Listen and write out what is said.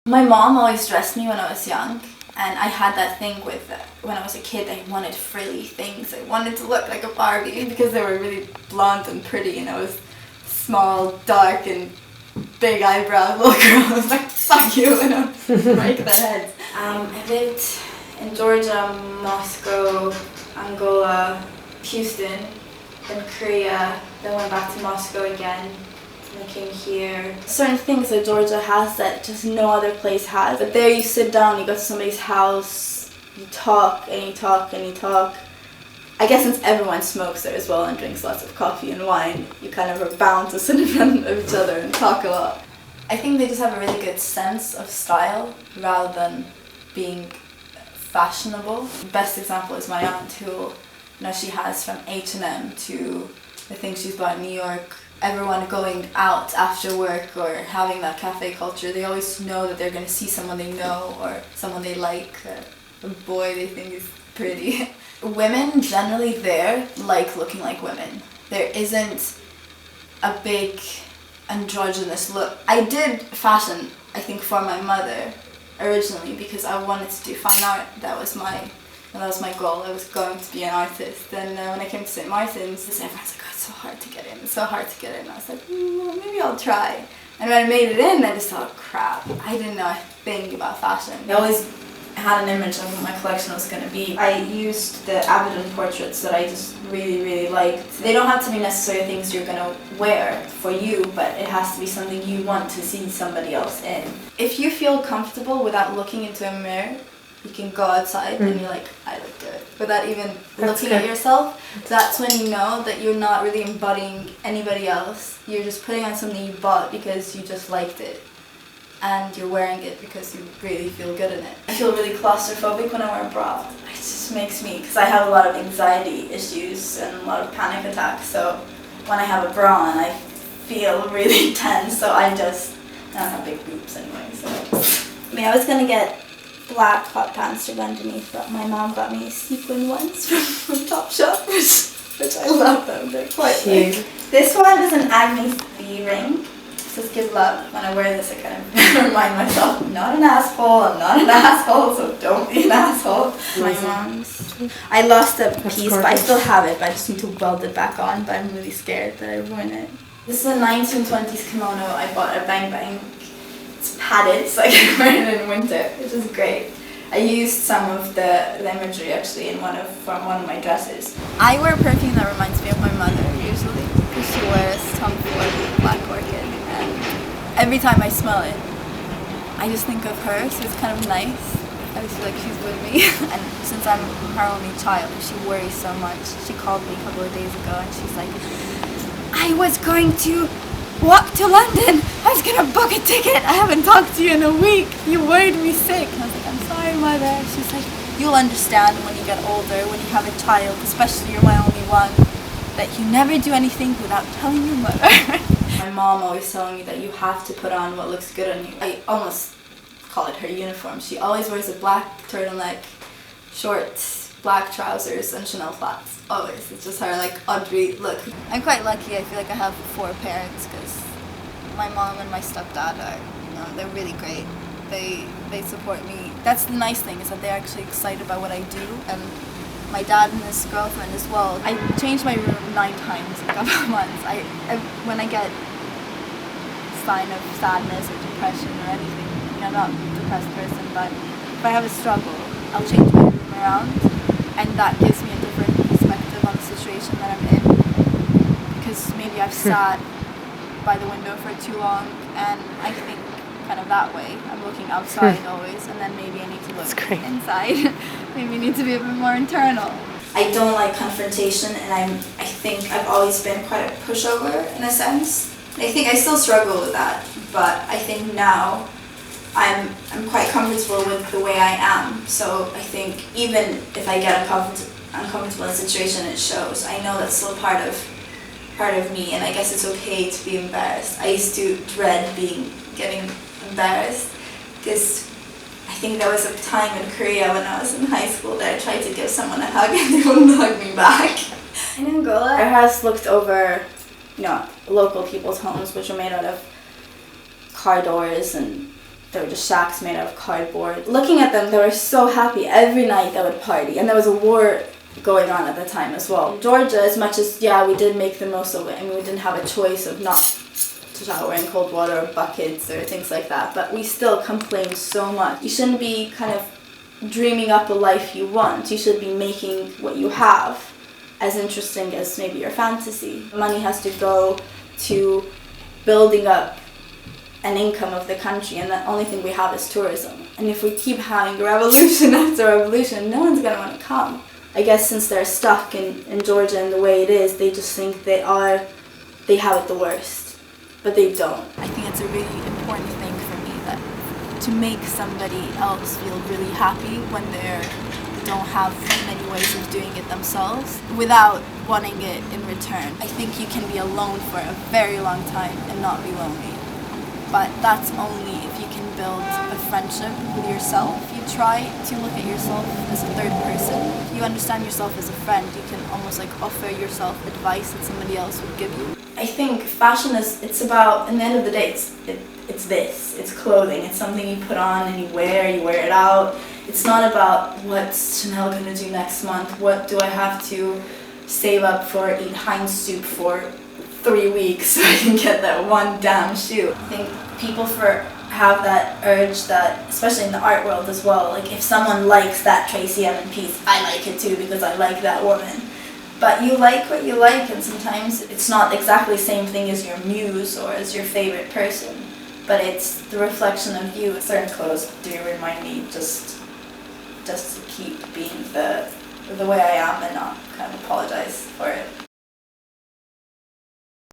My mom always dressed me when I was young, and I had that thing with when I was a kid. I wanted frilly things. I wanted to look like a Barbie because they were really blonde and pretty, and I was small, dark, and big eyebrow little girl. I was like, fuck you, and I'll break their heads. I lived in Georgia, Moscow, Angola, Houston, then Korea, then went back to Moscow again. I came here. Certain things that Georgia has that just no other place has. But there you sit down, you go to somebody's house, you talk and you talk and you talk. I guess since everyone smokes there as well and drinks lots of coffee and wine, you kind of are bound to sit in front of each other and talk a lot. I think they just have a really good sense of style rather than being fashionable. The best example is my aunt who, she has from H&M to the things she's bought in New York. Everyone going out after work or having that cafe culture, they always know that they're going to see someone they know or someone they like, a boy they think is pretty. Women generally there like looking like women. There isn't a big androgynous look. I did fashion, I think, for my mother originally because I wanted to do fine art. That was my goal. I was going to be an artist. Then when I came to St. Martin's, everyone's like, oh, it's so hard to get in. It's so hard to get in. I was like, well, maybe I'll try. And when I made it in, I just thought, crap, I didn't know a thing about fashion. I always had an image of what my collection was going to be. I used the Avedon portraits that I just really, really liked. They don't have to be necessarily things you're going to wear for you, but it has to be something you want to see somebody else in. If you feel comfortable without looking into a mirror, you can go outside and you're like, I look good. Without even looking at yourself, that's when you know that you're not really embodying anybody else. You're just putting on something you bought because you just liked it. And you're wearing it because you really feel good in it. I feel really claustrophobic when I wear a bra. It just makes me, because I have a lot of anxiety issues and a lot of panic attacks, so when I have a bra on, I feel really tense, so I don't have big boobs anyway, so. I was gonna get black hot pants to go underneath, but my mom got me sequin ones from Topshop, which I love them. They're quite cute. This one is an Agnes B ring. It says give love. When I wear this, I kind of remind myself, I'm not an asshole, so don't be an asshole. My mom's. I lost a piece, but I still have it, but I just need to weld it back on, but I'm really scared that I ruin it. This is a 1920s kimono I bought at Bang Bang. It's padded, so I can wear it in winter, which is great. I used some of the imagery actually in one of my dresses. I wear perfume that reminds me of my mother usually, because she wears Tom Ford Black Orchid, and every time I smell it, I just think of her, so it's kind of nice. I just feel like she's with me, and since I'm her only child, she worries so much. She called me a couple of days ago, and she's like, I was going to walk to London. I was gonna book a ticket. I haven't talked to you in a week. You worried me sick. And I was like, I'm sorry, mother. She's like, you'll understand when you get older, when you have a child, especially you're my only one, that you never do anything without telling your mother. My mom always telling me that you have to put on what looks good on you. I almost call it her uniform. She always wears a black turtleneck, shorts, black trousers, and Chanel flats. Always. It's just her like Audrey look. I'm quite lucky. I feel like I have 4 parents because my mom and my stepdad are, they're really great. They support me. That's the nice thing, is that they're actually excited about what I do. And my dad and his girlfriend as well. I changed my room 9 times in a couple of months. When I get sign of sadness or depression or anything, I'm not a depressed person, but if I have a struggle, I'll change my room around, and that gives me a different perspective on the situation that I'm in, because maybe I've sat by the window for too long, and I think kind of that way. I'm looking outside always, and then maybe I need to look inside. Maybe I need to be a bit more internal. I don't like confrontation, and I think I've always been quite a pushover in a sense. I think I still struggle with that, but I think now I'm quite comfortable with the way I am. So I think even if I get uncomfortable in a situation, it shows. I know that's still part of me, and I guess it's okay to be embarrassed. I used to dread getting embarrassed, because I think there was a time in Korea when I was in high school that I tried to give someone a hug and they wouldn't hug me back. In Angola, our house looked over, local people's homes, which are made out of car doors and They were just shacks made out of cardboard. Looking at them, they were so happy. Every night they would party. And there was a war going on at the time as well. In Georgia, as much as, yeah, we did make the most of it. I mean, we didn't have a choice of not to shower in cold water or buckets or things like that. But we still complained so much. You shouldn't be kind of dreaming up a life you want. You should be making what you have as interesting as maybe your fantasy. Money has to go to building up an income of the country, and the only thing we have is tourism. And if we keep having revolution after revolution, no one's going to want to come. I guess since they're stuck in Georgia and the way it is, they just think they have it the worst. But they don't. I think it's a really important thing for me that to make somebody else feel really happy when they don't have many ways of doing it themselves without wanting it in return. I think you can be alone for a very long time and not be lonely. But that's only if you can build a friendship with yourself. If you try to look at yourself as a third person, if you understand yourself as a friend, you can almost like offer yourself advice that somebody else would give you. I think fashion it's about, in the end of the day, it's clothing. It's something you put on and you wear it out. It's not about what's Chanel gonna do next month, what do I have to save up for, eat Heinz soup for 3 weeks so I can get that one damn shoe. I think people have that urge that, especially in the art world as well, like if someone likes that Tracy Emin piece, I like it too because I like that woman. But you like what you like, and sometimes it's not exactly the same thing as your muse or as your favorite person, but it's the reflection of you. Certain clothes do remind me just to keep being the way I am and not kind of apologize for it.